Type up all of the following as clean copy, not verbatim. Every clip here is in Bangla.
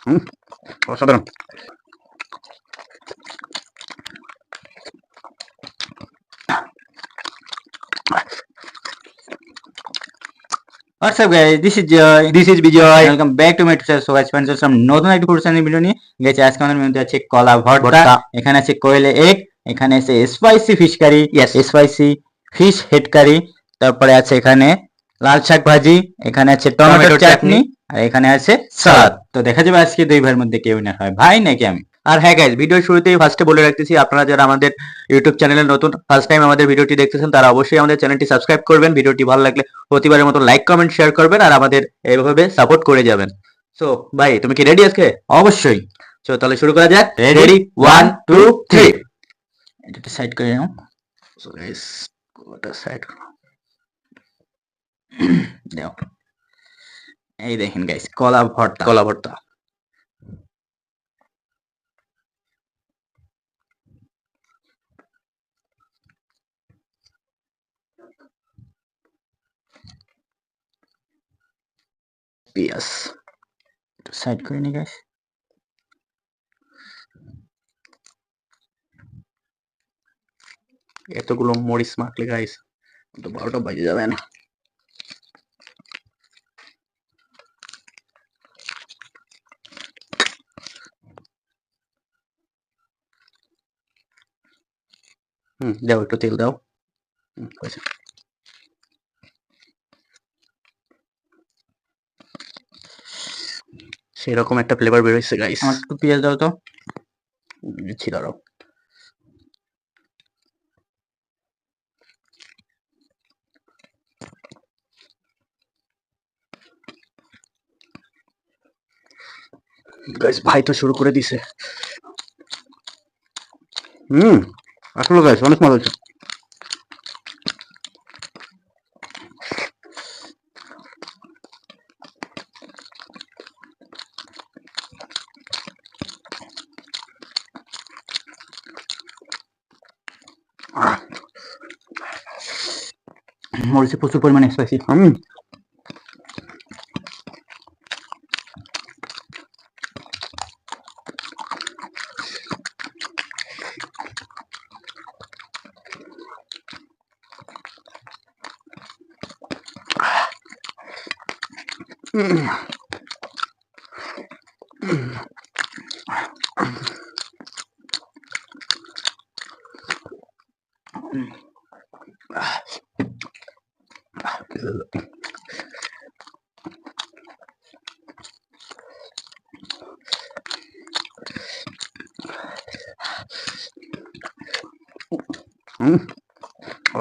হুম, অসাধারণ। What's up guys, this is Joy. This is Bijoy. Welcome back to my channel. So guys, some নতুন একটা ফুডসানি ভিডিও নিয়ে গেছে। আজকে আমাদের মধ্যে আছে কলা ভর্তা, ভর্তা। এখানে আছে কোয়েলে এগ, এখানে আছে spicy fish curry, Yes. Spicy fish head curry, তারপরে আছে এখানে লাল শাক ভাজি, এখানে আছে টমেটোর চাটনি, আর এখানে আছে সালাদ। তো দেখা যাবে আজকে দুই ভাইয়ের মধ্যে কে উইনার হয়, ভাই নাকি আমি। আর হ্যাঁ গাইজ, ভিডিওর শুরুতেই ফার্স্টে বলে রাখতেছি, আপনারা যারা আমাদের ইউটিউব চ্যানেলে নতুন ফার্স্ট টাইম আমাদের ভিডিওটি দেখতেছেন, তারা অবশ্যই আমাদের চ্যানেলটি সাবস্ক্রাইব করবেন। ভিডিওটি ভালো লাগলে প্রতিবারের মতো লাইক কমেন্ট শেয়ার করবেন আর আমাদের এইভাবে সাপোর্ট করে যাবেন। সো ভাই, তুমি কি রেডি আজকে? অবশ্যই চলো তাহলে শুরু করা যাক। Ready, ready, 1 2 3। এটা সাইড করে নাও। সো গাইস, ওটা সাইড দাও, এই দেখেন গাইস, কলা ভর্তা। কলা ভর্তা। পিয়াস। সাইড করে নি গাইস। এতগুলো মরিচ মাখলে গাইস তো 12টা বাজে যাবে না। দাও, একটু তেল দাও। হয়েছে। সেরকম একটা ফ্লেভার বের হয়েছে গাইস। আমার একটু পেঁয়াজ দাও তো। দিচ্ছি, দাঁড়াও। গাইস, ভাই তো শুরু করে দিছে। আসলে গাইস অনেক মজা হচ্ছে। মরিচে প্রচুর পরিমাণে স্পাইসি।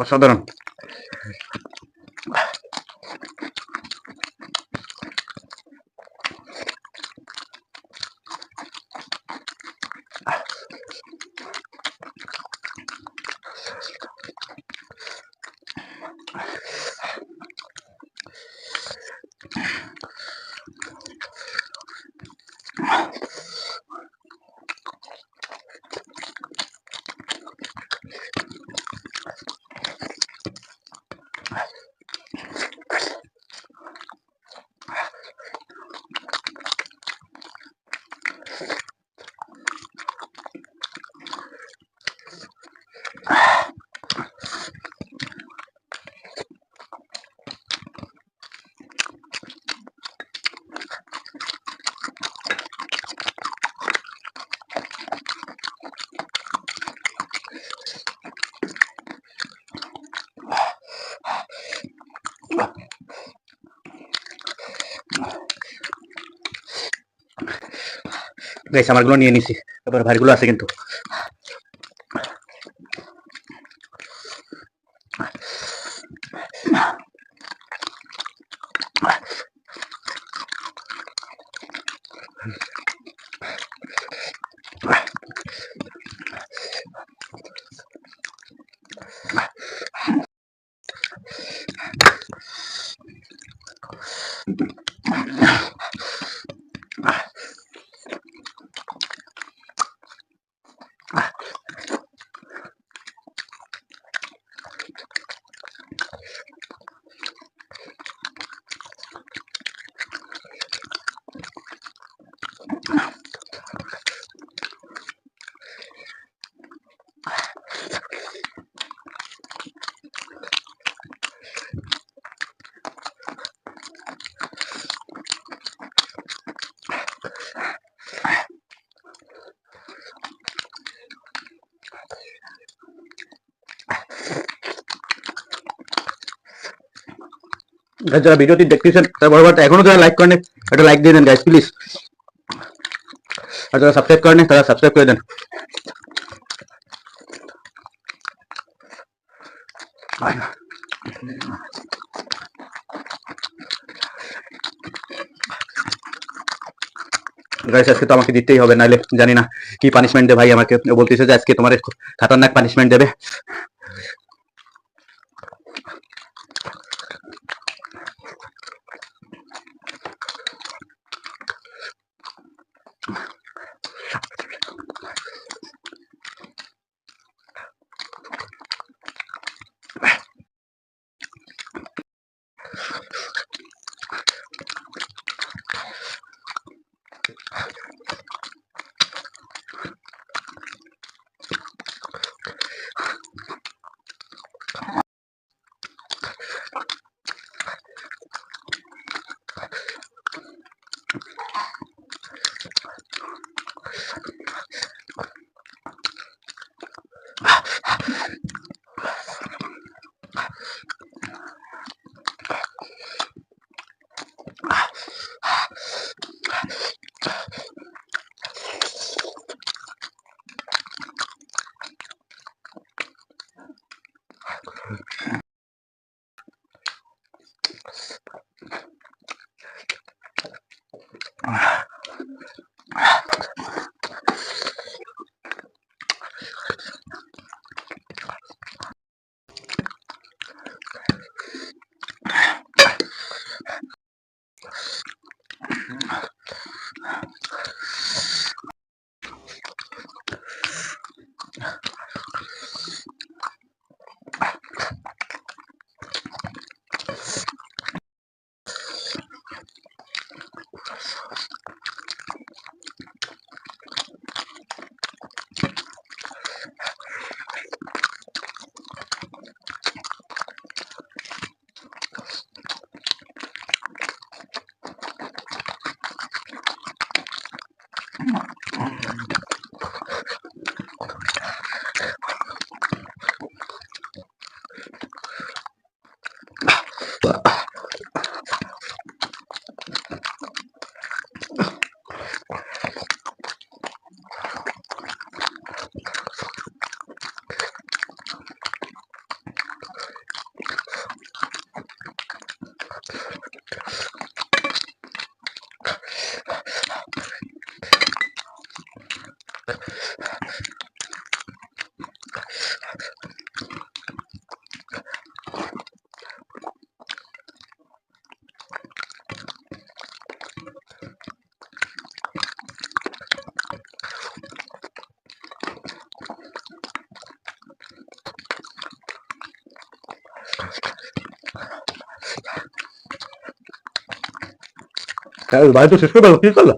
অসাধারণ। গাইস, আমারগুলো নিয়ে নিছি, এবার ভাইগুলো আছে কিন্তু। আর যারা ভিডিওটি দেখতেছেন তারা বরাবর এখনো যারা লাইক করেন একটা লাইক দিয়ে দেন গাইস প্লিজ। আর যারা সাবস্ক্রাইব করেন তারা সাবস্ক্রাইব করে দেন। গাইস আজকে তো আমাকে দিতেই হবে, নাইলে জানি না কি পানিশমেন্ট দেবে ভাই আমাকে। বলতেছে যে আজকে তোমার খতরনাক পানিশমেন্ট দেবে। ভাই তো শেষ করে কি করলো?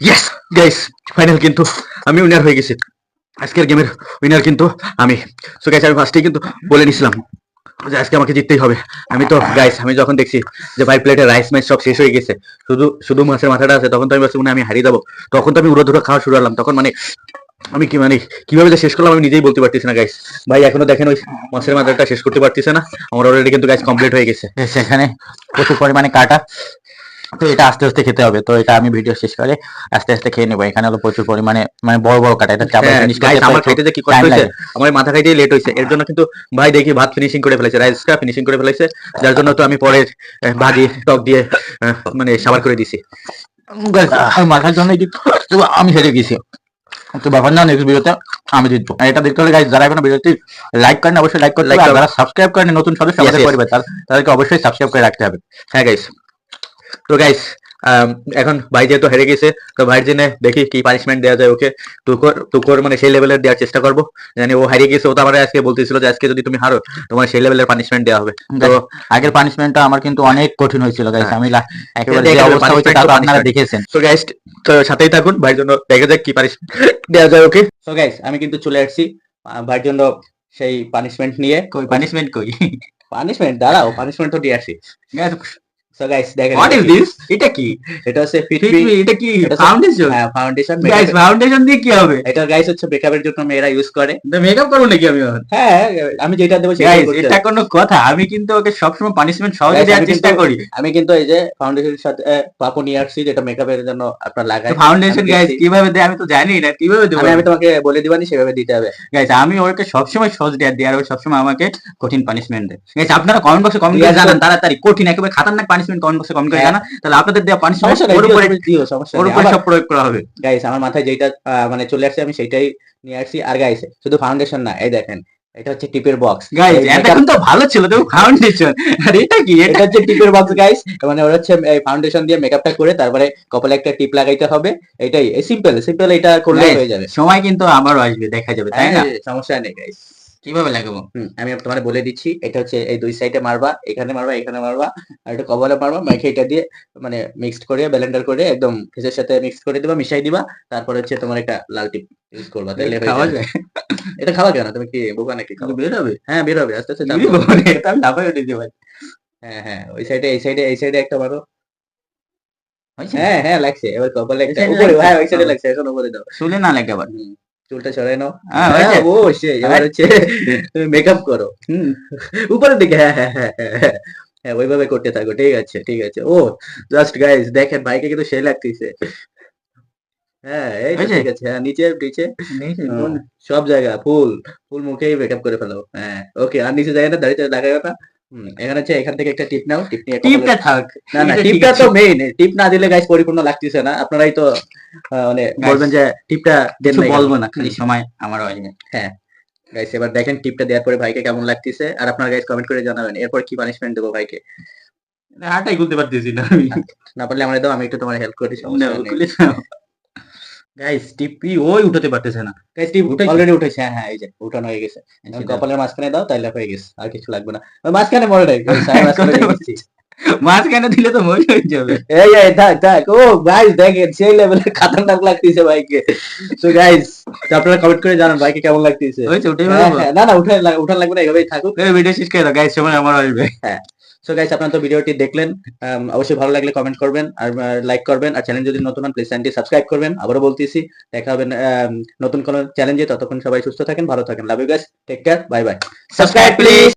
ইয়েস গাইস, ফাইনাল কিন্তু আমি উইনার হয়ে গেছি। আজকের গেমের উইনার কিন্তু আমি। সো গাইস, আমি ফার্স্টেই কিন্তু বলে নিছিলাম যে আজকে আমাকে জিততেই হবে। আমি তো গাইস, আমি যখন দেখছি যে ভাই প্লেটের রাইস ম্যাচ সব শেষ হয়ে গেছে, শুধু শুধু মাছের মাথাটা আছে, তখন তো আমি ভাবছি মনে হয় আমি হারিয়ে যাবো। তখন তো আমি উড়ো খাওয়া শুরু করলাম। তখন মানে আমি কি মানে কিভাবে যে শেষ করলাম আমি নিজেই বলতে পারতেছি না গাইস। ভাই এখনো দেখেন ওই মাছের মাথাটা শেষ করতে পারতেছে না। আমার অলরেডি কিন্তু গাইস কমপ্লিট হয়ে গেছে। সেখানে প্রচুর পরিমাণে কাটা, তো এটা আস্তে আস্তে খেতে হবে। তো এটা আমি ভিডিও শেষ করে আস্তে আস্তে খেয়ে নেবো। এখানে হলো প্রচুর পরিমাণে মানে বড় বড় কাটা, এটা চাপা হ্যাঁ, জিনিস guys, খেতে আমার একটু খাইতে যে কি কষ্ট time হয়েছে, লাগে। আমার এই মাথা খাইতেই লেট হয়েছে। এর জন্য কিন্তু ভাই দেখি ভাত ফিনিশিং করে ফেলেছে, রাইসটা ফিনিশিং করে ফেলেছে, যার জন্য তো আমি পরে ভাজি টক দিয়ে মানে সাবার করে দিছি। Guys, আমি মাথার জন্য আমি হেরে গেছি। তো ব্যাপার না, নেক্সট ভিডিওতে আমি জিতবো। আর এটা দেখতে হলে গাইস, যারা এখনো ভিডিওটি লাইক করেন অবশ্যই লাইক করতে Like হবে, আর করবেন। যারা সাবস্ক্রাইব করেন নতুন সদস্য Yes, আমাদের yes. পরিবার, তাদেরকে অবশ্যই সাবস্ক্রাইব করে রাখতে হবে। হ্যাঁ গাইস, তো গাইস এখন ভাই যেহেতু হেরে গেছে, তো ভাইয়ের জন্য দেখি কি পানিশমেন্ট দেওয়া যায় ওকে। তুকর মানে সেই লেভেলের দেওয়ার চেষ্টা করবো। জানি ও হারিয়ে গেছে, ও তো আমার আজকে বলতেছিল যে আজকে যদি তুমি হারো তোমার সেই লেভেলের পানিশমেন্ট দেওয়া হবে। তো Guys, আগের পানিশমেন্টটা আমার কিন্তু অনেক কঠিন হয়েছিল গাইস। হ্যাঁ। আমি একেবারে দেখে যে নেবে, অবস্থা হয়েছে punishment তা তো তো আপনারা punishment। দেখেছেন। তো গাইস, তো সাথেই থাকুন, ভাইয়ের জন্য দেখা যাক কি পানিশমেন্ট দেওয়া যায় ওকে। তো গাইস, আমি কিন্তু চলে আসছি ভাইয়ের জন্য সেই পানিশমেন্ট নিয়ে। কই পানিশমেন্ট কই? পানিশমেন্ট দাঁড়াও, পানিশমেন্ট তো দিয়ে আসি। Guys, সো গাইস দেখেন what is this? এটা কি? এটা হচ্ছে Fit ফিটবি। Me, এটা কি এটা ফাউন্ডেশন? হ্যাঁ, ফাউন্ডেশন। গাইস, ফাউন্ডেশন দিয়ে কি হবে? এটা গাইস হচ্ছে মেকআপের জন্য মেয়েরা ইউজ করে। মেকআপ করবো নাকি আমি এখন? হ্যাঁ, আমি যেটা দেবো সেটাই গাইস, করতে এটা হবে। কোনো কথা? আমি কিন্তু ওকে সবসময় পানিশমেন্ট সহজে Guys, দেওয়ার আমি চেষ্টা কিন্তু- করি। আমি কিন্তু এই যে ফাউন্ডেশনের সাথে পাপো নিয়ে আসছি, যেটা মেকআপের জন্য আপনার লাগায়। ফাউন্ডেশন আমি গাইস দেখছি। কিভাবে দেয় আমি তো জানি না, কিভাবে দেবো? আমি তোমাকে বলে দিবানি, সেভাবে দিতে হবে। গাইস, আমি ওকে সবসময় সহজ দেওয়ার দিই, আর ও সবসময় আমাকে কঠিন পানিশমেন্ট দেয়। গাইস, আপনারা কমেন্ট বক্সে কমেন্ট করে Yes, জানান sir. তাড়াতাড়ি কঠিন একেবারে খাতারনাক পানিশমেন্ট কমেন্ট বক্সে কমেন্ট করে হ্যাঁ। জানান, তাহলে আপনাদের দেওয়া পানিশমেন্ট সমস্যা নেই, ওর উপরে দিও, সমস্যা ওর নেই। উপরে সব প্রয়োগ করা হবে। গাইস, আমার মাথায় যেটা মানে চলে আসছে আমি সেটাই নিয়ে আসছি। আর গাইস, শুধু ফাউন্ডেশন না, এই দেখেন এটা হচ্ছে টিপের বক্স। গাইস, এতক্ষণ তো ভালো ছিল, তো ফাউন্ডেশন, আর এটা কি? এটা এটা হচ্ছে টিপের বক্স গাইস। মানে ওরা হচ্ছে এই ফাউন্ডেশন দিয়ে মেকআপটা করে তারপরে কপালে একটা টিপ লাগাইতে হবে। এটাই সিম্পল সিম্পল, এটা করলে Guys, হয়ে যাবে। সময় কিন্তু আবারও আসবে, দেখা যাবে, তাই না? হ্যাঁ, সমস্যা নেই গাইস। কিভাবে লাগাবো? আমি তোমার বলে দিচ্ছি, এটা হচ্ছে এই দুই সাইডে মারবা, এখানে মারবা, এখানে মারবা, আর এটা কপালে মারবা, মেখে এটা দিয়ে মানে মিক্সড করে ব্লেন্ডার করে একদম ফেসের সাথে মিক্স করে দিবা, মিশাই দিবা। তারপরে হচ্ছে তোমার একটা লাল টিপ ইউজ করবা, তাহলে হয়ে খাওয়া যাবে। যায়? এটা খাওয়া কেন? তুমি কি বোকা নাকি? খাও। বের হবে? হ্যাঁ, বের হবে আস্তে আস্তে। ইরে বাবা রে, এটা আমি লাফাই উঠেছি ভাই। হ্যাঁ হ্যাঁ, ওই সাইডে, এই সাইডে একটা মারো। হয়েছে? হ্যাঁ হ্যাঁ, লাগছে। এবার কপালে একটা side এ উপরে, লাগছে? হ্যাঁ ওই সাইডে লাগছে, এখন উপরে দাও। চুলে না লাগে আবার। চুলটা সরাই নাও। হ্যাঁ, হয়েছে? ও সে এবার হচ্ছে তুমি মেকআপ করো। উপরের দিকে, হ্যাঁ হ্যাঁ হ্যাঁ হ্যাঁ হ্যাঁ, হ্যাঁ ওইভাবে করতে থাকো। ঠিক আছে ঠিক আছে। ও জাস্ট গাইস দেখেন ভাইকে কিন্তু সেই লাগতেছে। হ্যাঁ, এই তো হয়েছে? ঠিক আছে। হ্যাঁ, নিচে নিচে সব জায়গা ফুল ফুল মুখেই মেকআপ করে ফেলো। হ্যাঁ, ওকে। আর নিচে জায়গাটা দাঁড়িয়ে লাগাবে না। এখানে হচ্ছে এখান থেকে একটা টিপ নাও, টিপ নিয়ে টিপটা থাক। না না, এটা ঠিক টিপটা আছে। তো মেইন। টিপ না দিলে গাইস পরিপূর্ণ লাগতেছে না। আপনারাই তো মানে Guys, বলবেন যে টিপটা দেন কিছু নাই কেন? বলবো না, খালি সময় আমারও আসবে। হ্যাঁ গাইস, এবার দেখেন টিপটা দেওয়ার পরে ভাইকে কেমন লাগতেছে, আর আপনারা গাইস কমেন্ট করে জানাবেন এরপর কি পানিশমেন্ট দেবো ভাইকে। হাঁটাই খুলতে পারতেছি না আমি। না পারলে আমরা দাও, আমি একটু তোমার হেল্প করি। না, খুলে দাও। গাইস, টিপি ওই উঠাতে পারতেছে না। গাইস টিপ উঠাইছে? অলরেডি উঠেছে। হ্যাঁ হ্যাঁ, এই যে উঠানো হয়ে গেছে। সেটা- কপালের মাঝখানে দাও, তাইলে হয়ে গেছে, আর কিছু লাগবে না। ওই মাঝখানে মরে নাই guys, আমি মাঝখানে দিয়ে দিচ্ছি। মাঝখানে দিলে তো মরে হয়ে যাবে। এই থাক থাক। ও গাইস দেখেন সেই লেভেলের খাতারনাক লাগতেছে ভাইকে। সো গাইস, আপনারা কমেন্ট করে জানান ভাইকে কেমন লাগতেছে। হয়েছে, উঠে হ্যাঁ, হ্যাঁ, না না, উঠান লাগবে না, এভাবেই থাকুক। ভিডিও শেষ করে দাও গাইস, সময় আমার আসবে। সো গাইস, আপনারা তো ভিডিওটি দেখলেন। অবশ্যই ভালো লাগলে কমেন্ট করবেন আর লাইক করবেন, আর চ্যানেল যদি নতুন হন প্লিজ চ্যানেলটি সাবস্ক্রাইব করবেন। আবারও বলতেছি, দেখা হবে নতুন কোনো চ্যালেঞ্জে। ততক্ষণ সবাই সুস্থ থাকেন, ভালো থাকেন। Love you guys, take care, bye bye. Subscribe please.